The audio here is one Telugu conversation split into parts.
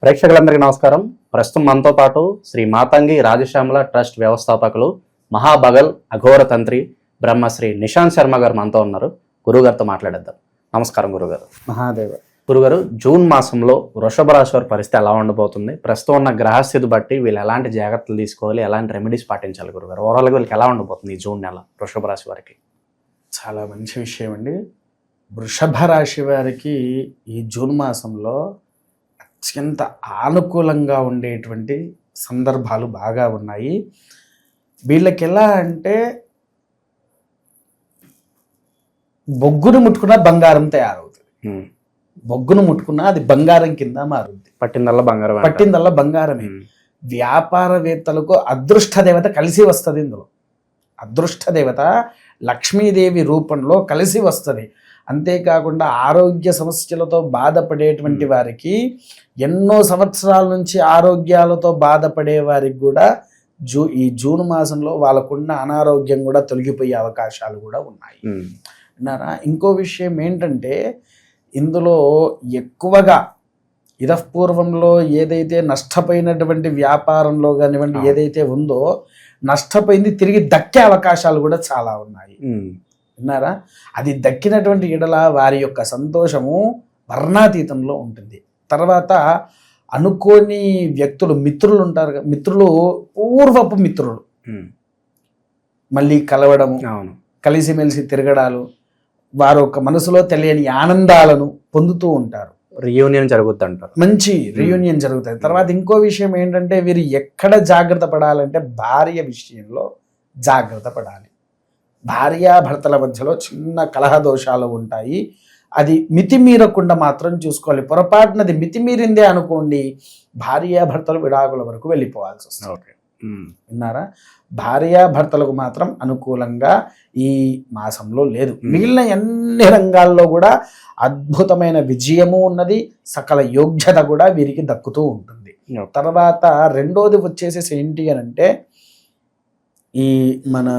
ప్రేక్షకులందరికీ నమస్కారం. ప్రస్తుతం మనతో పాటు శ్రీ మాతంగి రాజశ్యామల ట్రస్ట్ వ్యవస్థాపకులు మహాబగల్ అఘోర తంత్రి బ్రహ్మశ్రీ నిశాంత్ శర్మ గారు మనతో ఉన్నారు. గురుగారితో మాట్లాడేద్దాం. నమస్కారం గురుగారు. మహాదేవ. గురుగారు, జూన్ మాసంలో వృషభ రాశి వారి పరిస్థితి ఎలా ఉండబోతుంది? ప్రస్తుతం ఉన్న గ్రహస్థితి బట్టి వీళ్ళు ఎలాంటి జాగ్రత్తలు తీసుకోవాలి, ఎలాంటి రెమెడీస్ పాటించాలి గురుగారు? ఓవరాల్గా వీళ్ళకి ఎలా ఉండబోతుంది ఈ జూన్ నెల వృషభ రాశి వారికి? చాలా మంచి విషయం అండి. వృషభ రాశి వారికి ఈ జూన్ మాసంలో అత్యంత అనుకూలంగా ఉండేటువంటి సందర్భాలు బాగా ఉన్నాయి. వీళ్ళకి ఎలా అంటే బొగ్గును ముట్టుకున్న బంగారం తయారవుతుంది. బొగ్గును ముట్టుకున్నా అది బంగారం కింద మారుతుంది. పట్టిందల్లా బంగారమే. వ్యాపారవేత్తలకు అదృష్ట దేవత కలిసి వస్తుంది. ఇందులో అదృష్ట దేవత లక్ష్మీదేవి రూపంలో కలిసి వస్తుంది. అంతేకాకుండా ఆరోగ్య సమస్యలతో బాధపడేటువంటి వారికి, ఎన్నో సంవత్సరాల నుంచి ఆరోగ్యాలతో బాధపడే వారికి కూడా ఈ జూన్ మాసంలో వాళ్ళకున్న అనారోగ్యం కూడా తొలగిపోయే అవకాశాలు కూడా ఉన్నాయి. అన్నారా? ఇంకో విషయం ఏంటంటే ఇందులో ఎక్కువగా ఇతపూర్వంలో ఏదైతే నష్టపోయినటువంటి వ్యాపారంలో కానివ్వండి ఏదైతే ఉందో నష్టపోయింది తిరిగి దక్కే అవకాశాలు కూడా చాలా ఉన్నాయి. విన్నారా? అది దక్కినటువంటి ఎడల వారి యొక్క సంతోషము వర్ణాతీతంలో ఉంటుంది. తర్వాత అనుకోని వ్యక్తులు, మిత్రులు ఉంటారు, మిత్రులు పూర్వపు మిత్రులు మళ్ళీ కలవడము, కలిసిమెలిసి తిరగడాలు, వారు ఒక మనసులో తెలియని ఆనందాలను పొందుతూ ఉంటారు. రీయూనియన్ జరుగుతుంది అంటారు. మంచి రీయూనియన్ జరుగుతుంది. తర్వాత ఇంకో విషయం ఏంటంటే వీరు ఎక్కడ జాగ్రత్త పడాలంటే భార్య విషయంలో జాగ్రత్త పడాలి. భార్యాభర్తల మధ్యలో చిన్న కలహ దోషాలు ఉంటాయి. అది మితిమీరకుండా మాత్రం చూసుకోవాలి. పొరపాటునది మితిమీరిందే అనుకోండి, భార్యాభర్తలు విడాకుల వరకు వెళ్ళిపోవాల్సి వస్తుంది. విన్నారా? భార్యాభర్తలకు మాత్రం అనుకూలంగా ఈ మాసంలో లేదు. మిగిలిన అన్ని రంగాల్లో కూడా అద్భుతమైన విజయము ఉన్నది, సకల యోగ్యత కూడా వీరికి దక్కుతూ ఉంటుంది. తర్వాత రెండోది వచ్చేసి ఏంటి అని అంటే, ఈ మన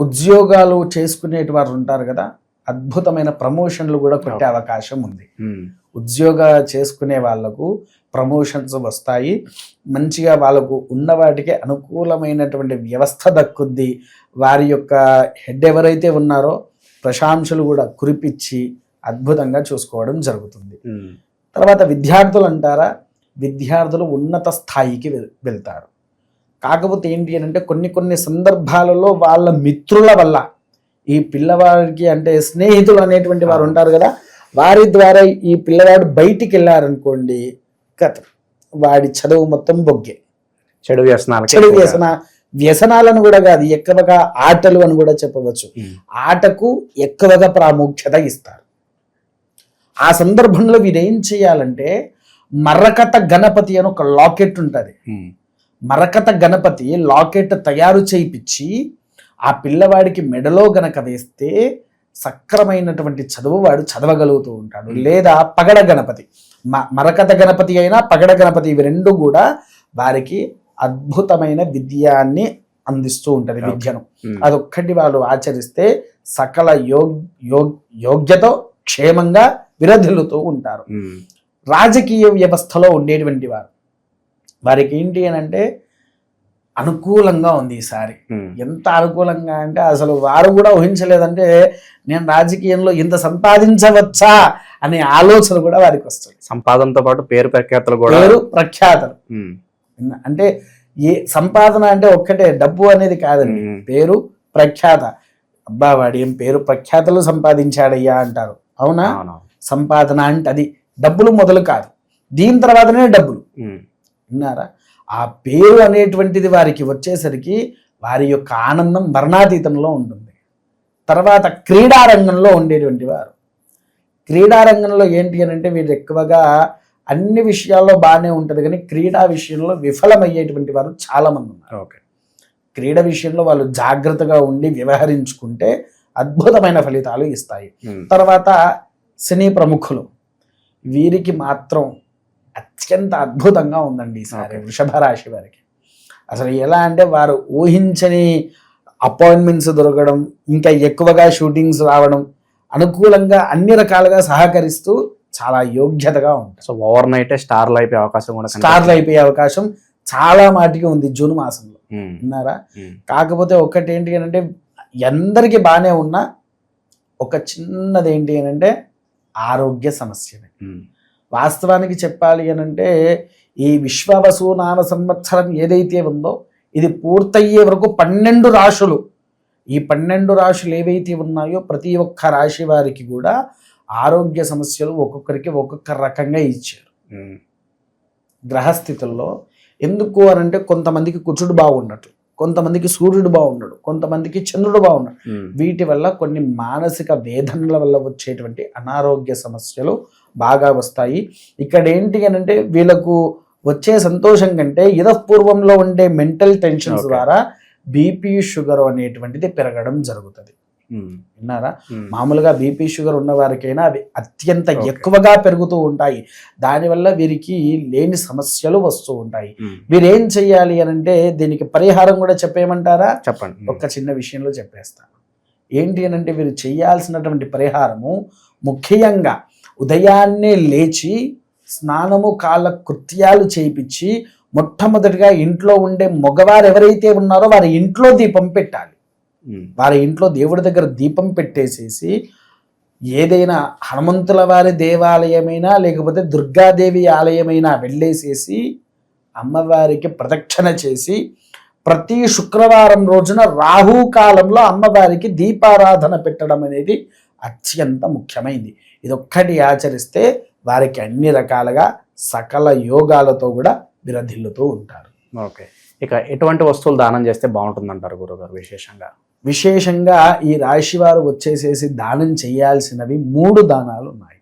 ఉద్యోగాలు చేసుకునేటి వారు ఉంటారు కదా, అద్భుతమైన ప్రమోషన్లు కూడా కొట్టే అవకాశం ఉంది. ఉద్యోగ చేసుకునే వాళ్లకు ప్రమోషన్స్ వస్తాయి. మంచిగా వాళ్ళకు ఉన్న వాటికి అనుకూలమైనటువంటి వ్యవస్థ దక్కుద్ది. వారి యొక్క హెడ్ ఎవరైతే ఉన్నారో ప్రశంసలు కూడా కురిపించి అద్భుతంగా చూసుకోవడం జరుగుతుంది. తర్వాత విద్యార్థులు అంటారా, విద్యార్థులు ఉన్నత స్థాయికి వెళ్తారు. కాకపోతే ఏంటి అని అంటే కొన్ని సందర్భాలలో వాళ్ళ మిత్రుల వల్ల, ఈ పిల్లవాడికి అంటే స్నేహితులు అనేటువంటి వారు ఉంటారు కదా, వారి ద్వారా ఈ పిల్లవాడు బయటికి వెళ్ళారనుకోండి, కథ వాడి చదువు మొత్తం బొగ్గే. చెడు వ్యసనాలను కూడా కాదు, ఎక్కువగా ఆటలు అని కూడా చెప్పవచ్చు. ఆటకు ఎక్కువగా ప్రాముఖ్యత ఇస్తారు. ఆ సందర్భంలో వీరేం చేయాలంటే, మరకత గణపతి అని ఒక లాకెట్ ఉంటుంది. మరకత గణపతి లాకెట్ తయారు చేయించి ఆ పిల్లవాడికి మెడలో గనక వేస్తే సక్రమైనటువంటి చదువు వాడు చదవగలుగుతూ ఉంటాడు. లేదా పగడ గణపతి, మరకత గణపతి అయినా పగడ గణపతి, ఇవి రెండు కూడా వారికి అద్భుతమైన విద్యాన్ని అందిస్తూ ఉంటుంది. విద్యను అదొక్కటి వాళ్ళు ఆచరిస్తే సకల యోగ్యతో క్షేమంగా విరధిల్లుతూ ఉంటారు. రాజకీయ వ్యవస్థలో ఉండేటువంటి వారికి ఏంటి అని అంటే అనుకూలంగా ఉంది ఈసారి. ఎంత అనుకూలంగా అంటే అసలు వారు కూడా ఊహించలేదంటే నేను రాజకీయంలో ఇంత సంపాదించవచ్చా అనే ఆలోచన కూడా వారికి వస్తుంది. సంపాదనతో పాటు పేరు ప్రఖ్యాతలు అంటే ఏ సంపాదన అంటే ఒక్కటే డబ్బు అనేది కాదండి, పేరు ప్రఖ్యాత. అబ్బా వాడు ఏం పేరు ప్రఖ్యాతలు సంపాదించాడయ్యా అంటారు. అవునా? సంపాదన అంటే అది డబ్బులు మొదలు కాదు, దీని తర్వాతనే డబ్బులు. విన్నారా? ఆ పేరు అనేటువంటిది వారికి వచ్చేసరికి వారి యొక్క ఆనందం వర్ణాతీతంలో ఉంటుంది. తర్వాత క్రీడారంగంలో ఉండేటువంటి వారు, క్రీడారంగంలో ఏంటి అని అంటే వీరు ఎక్కువగా అన్ని విషయాల్లో బాగానే ఉంటుంది, కానీ క్రీడా విషయంలో విఫలమయ్యేటువంటి వారు చాలామంది ఉన్నారు. క్రీడ విషయంలో వాళ్ళు జాగ్రత్తగా ఉండి వ్యవహరించుకుంటే అద్భుతమైన ఫలితాలు ఇస్తాయి. తర్వాత సినీ ప్రముఖులు, వీరికి మాత్రం అత్యంత అద్భుతంగా ఉందండి ఈసారి వృషభ రాశి వారికి. అసలు ఎలా అంటే వారు ఊహించని అపాయింట్మెంట్స్ దొరకడం, ఇంకా ఎక్కువగా షూటింగ్స్ రావడం, అనుకూలంగా అన్ని రకాలుగా సహకరిస్తూ చాలా యోగ్యతగా ఉంటారు. సో ఓవర్ నైట్ స్టార్లు అయిపోయే అవకాశం కూడా స్టార్లు అయిపోయే అవకాశం చాలా మాటికి ఉంది జూన్ మాసంలో, విన్నారా? కాకపోతే ఒకటి ఏంటి అంటే అందరికీ బాగానే ఉన్నా ఒక చిన్నది ఏంటి అని అంటే ఆరోగ్య సమస్యనే. వాస్తవానికి చెప్పాలి అని అంటే ఈ విశ్వవసు నామ సంవత్సరం ఏదైతే ఉందో ఇది పూర్తయ్యే వరకు 12 రాశులు, ఈ 12 రాశులు ఏవైతే ఉన్నాయో ప్రతి ఒక్క రాశి వారికి కూడా ఆరోగ్య సమస్యలు ఒక్కొక్కరికి ఒక్కొక్క రకంగా ఇచ్చారు గ్రహస్థితుల్లో. ఎందుకు అని అంటే కొంతమందికి కుజుడు బాగున్నట్టు, కొంతమందికి సూర్యుడు బాగున్నాడు, కొంతమందికి చంద్రుడు బాగున్నాడు. వీటి వల్ల కొన్ని మానసిక వేదనల వల్ల వచ్చేటువంటి అనారోగ్య సమస్యలు బాగా వస్తాయి. ఇక్కడ ఏంటి అని అంటే వీళ్ళకు వచ్చే సంతోషం కంటే ఇదపూర్వంలో ఉండే మెంటల్ టెన్షన్స్ ద్వారా బీపీ షుగర్ అనేటువంటిది పెరగడం జరుగుతుంది. విన్నారా? మామూలుగా బీపీ షుగర్ ఉన్న వారికైనా అవి అత్యంత ఎక్కువగా పెరుగుతూ ఉంటాయి. దానివల్ల వీరికి లేని సమస్యలు వస్తూ ఉంటాయి. వీరేం చెయ్యాలి అని అంటే దీనికి పరిహారం కూడా చెప్పేయమంటారా? చెప్పండి. ఒక చిన్న విషయంలో చెప్పేస్తాను. ఏంటి అని అంటే వీరు చేయాల్సినటువంటి పరిహారము ముఖ్యంగా ఉదయాన్నే లేచి స్నానము కాళ్ళ కృత్యాలు చేయించి మొట్టమొదటిగా ఇంట్లో ఉండే మగవారు ఎవరైతే ఉన్నారో వారి ఇంట్లో దీపం పెట్టాలి. వారి ఇంట్లో దేవుడి దగ్గర దీపం పెట్టేసేసి ఏదైనా హనుమంతుల వారి దేవాలయమైనా లేకపోతే దుర్గాదేవి ఆలయమైనా వెళ్ళేసేసి అమ్మవారికి ప్రదక్షిణ చేసి ప్రతి శుక్రవారం రోజున రాహుకాలంలో అమ్మవారికి దీపారాధన పెట్టడం అనేది అత్యంత ముఖ్యమైనది. ఇదొక్కటి ఆచరిస్తే వారికి అన్ని రకాలుగా సకల యోగాలతో కూడా విరధిల్లుతూ ఉంటారు. ఓకే, ఇక ఎటువంటి వస్తువులు దానం చేస్తే బాగుంటుందంటారు గురుగారు? విశేషంగా ఈ రాశి వారు వచ్చేసేసి దానం చేయాల్సినవి 3 దానాలు ఉన్నాయి.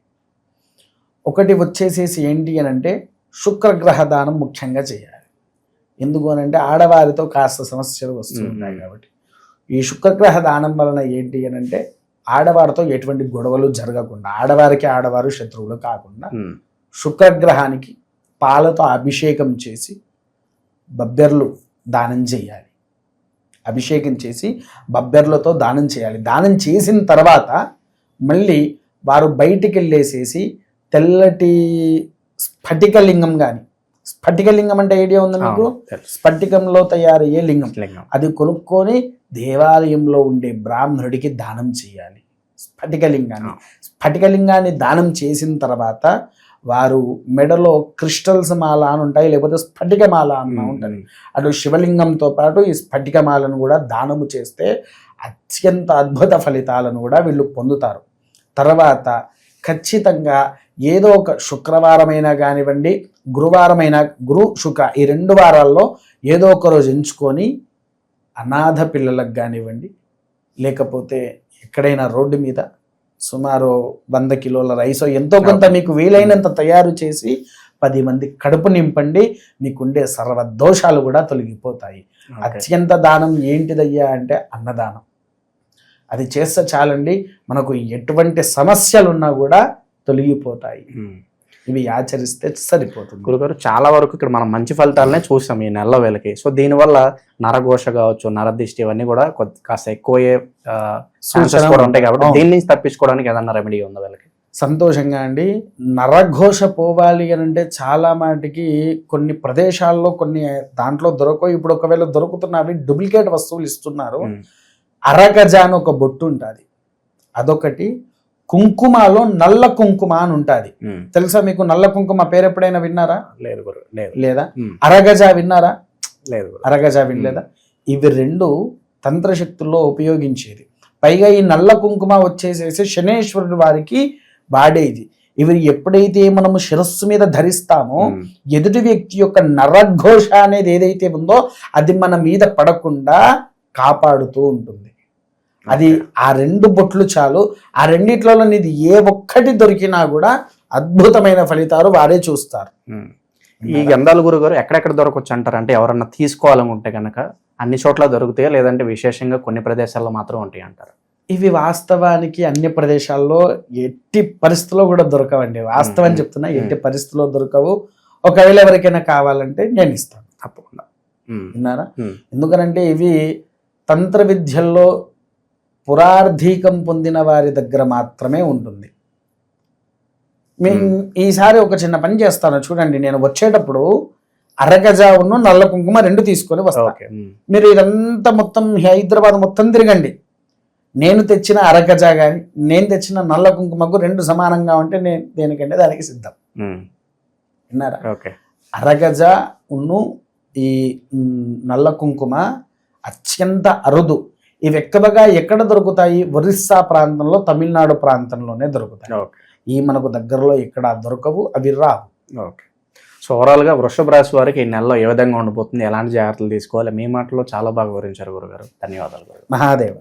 ఒకటి వచ్చేసేసి ఏంటి అని అంటే శుక్రగ్రహ దానం ముఖ్యంగా చేయాలి. ఎందుకు అని అంటే ఆడవారితో కాస్త సమస్యలు వస్తూ ఉన్నాయి కాబట్టి ఈ శుక్రగ్రహ దానం వలన ఏంటి అని అంటే ఆడవారితో ఎటువంటి గొడవలు జరగకుండా, ఆడవారు శత్రువులు కాకుండా శుక్రగ్రహానికి పాలతో అభిషేకం చేసి బబ్బెర్లు దానం చేయాలి. అభిషేకం చేసి బబ్బెర్లతో దానం చేయాలి. దానం చేసిన తర్వాత మళ్ళీ వారు బయటికి వెళ్ళేసేసి తెల్లటి స్ఫటికలింగం కానీ, స్ఫటికలింగం అంటే ఐడియా ఉంది మీకు? స్ఫటికంలో తయారయ్యే లింగం, అది కొనుక్కొని దేవాలయంలో ఉండే బ్రాహ్మణుడికి దానం చేయాలి. స్ఫటికలింగాన్ని దానం చేసిన తర్వాత వారు మెడలో క్రిస్టల్స్ మాల అని ఉంటాయి, లేకపోతే స్ఫటిక మాల అన్న ఉంటుంది. అటు శివలింగంతో పాటు ఈ స్ఫటిక మాలను కూడా దానము చేస్తే అత్యంత అద్భుత ఫలితాలను కూడా వీళ్ళు పొందుతారు. తర్వాత ఖచ్చితంగా ఏదో ఒక శుక్రవారమైనా కానివ్వండి, గురువారమైనా, గురు శుక్ర ఈ 2 వారాల్లో ఏదో ఒక రోజు ఎంచుకొని అనాథ పిల్లలకు కానివ్వండి, లేకపోతే ఎక్కడైనా రోడ్డు మీద సుమారు 100 కిలోల రైసో ఎంతో కొంత మీకు వీలైనంత తయారు చేసి 10 మంది కడుపు నింపండి. మీకుండే సర్వ దోషాలు కూడా తొలగిపోతాయి. అత్యంత దానం ఏంటిదయ్యా అంటే అన్నదానం. అది చేస్తే చాలండి, మనకు ఎటువంటి సమస్యలున్నా కూడా తొలగిపోతాయి. ఇవి ఆచరిస్తే సరిపోతుంది. గురుగారు, చాలా వరకు ఇక్కడ మనం మంచి ఫలితాలనే చూసాం ఈ నెల వేళకి. సో దీనివల్ల నరఘోష కావచ్చు, నరదిష్టి ఇవన్నీ కూడా కాస్త ఎక్కువయ్యే ఛాన్సెస్ కూడా ఉంటాయి కాబట్టి దీని నుంచి తప్పించుకోవడానికి ఏదన్నా రెమెడీ ఉందా వీళ్ళకి? సంతోషంగా అండి. నరఘోష పోవాలి అని అంటే చాలా మాటికి కొన్ని ప్రదేశాల్లో కొన్ని దాంట్లో దొరకవు. ఇప్పుడు ఒకవేళ దొరుకుతున్నవి డూప్లికేట్ వస్తువులు ఇస్తున్నారు. అరగజ అని ఒక బొట్టు ఉంటుంది, అదొకటి. కుంకుమలో నల్ల కుంకుమ అని ఉంటుంది, తెలుసా మీకు? నల్ల కుంకుమ పేరు ఎప్పుడైనా విన్నారా? లేదా? అరగజ విన్నారా? లేదు. అరగజ వినలేదా? ఇవి 2 తంత్రశక్తుల్లో ఉపయోగించేది. పైగా ఈ నల్ల కుంకుమ వచ్చేసేసి శనేశ్వరుడు వారికి వాడేది. ఇవి ఎప్పుడైతే మనము శిరస్సు మీద ధరిస్తామో ఎదుటి వ్యక్తి యొక్క నరఘోష అనేది ఏదైతే ఉందో అది మన మీద పడకుండా కాపాడుతూ ఉంటుంది. అది ఆ 2 బొట్లు చాలు. ఆ 2 నీది ఏ ఒక్కటి దొరికినా కూడా అద్భుతమైన ఫలితాలు వారే చూస్తారు. ఈ గంధాలు గురుగారు ఎక్కడెక్కడ దొరకవచ్చు అంటారు? అంటే ఎవరన్నా తీసుకోవాలనుకుంటే కనుక అన్ని చోట్ల దొరుకుతాయా, లేదంటే విశేషంగా కొన్ని ప్రదేశాల్లో మాత్రం ఉంటాయి అంటారు? ఇవి వాస్తవానికి అన్ని ప్రదేశాల్లో ఎట్టి పరిస్థితుల్లో కూడా దొరకవండి. వాస్తవం చెప్తున్నా, ఎట్టి పరిస్థితుల్లో దొరకవు. ఒకవేళ ఎవరికైనా కావాలంటే నేను ఇస్తాను తప్పకుండా. విన్నారా? ఎందుకనంటే ఇవి తంత్ర విద్యల్లో పురార్థీకం పొందిన వారి దగ్గర మాత్రమే ఉంటుంది. మేము ఈసారి ఒక చిన్న పని చేస్తాను చూడండి. నేను వచ్చేటప్పుడు అరగజావును నల్ల కుంకుమ 2 తీసుకొని వస్తాను. ఓకే. మీరు ఇదంతా మొత్తం హైదరాబాద్ మొత్తం తిరగండి. నేను తెచ్చిన అరగజా కానీ నేను తెచ్చిన నల్ల కుంకుమకు 2 సమానంగా ఉంటే నేను దేనికంటే దానికి సిద్ధం. విన్నారా? ఓకే. అరగజ ఉన్ను ఈ నల్ల కుంకుమ అత్యంత అరుదు. ఇవి ఎక్కువగా ఎక్కడ దొరుకుతాయి? ఒరిస్సా ప్రాంతంలో, తమిళనాడు ప్రాంతంలోనే దొరుకుతాయి. ఓకే. ఈ మనకు దగ్గరలో ఇక్కడ దొరకవు, అవి రావు. ఓకే. సో ఓవరాల్గా వృషభ రాశి వారికి ఈ నెలలో ఏ విధంగా ఉండబోతుంది, ఎలాంటి జాగ్రత్తలు తీసుకోవాలి, మీ మాటలో చాలా బాగా వివరించారు గురుగారు. ధన్యవాదాలు గురుగారు. మహాదేవ.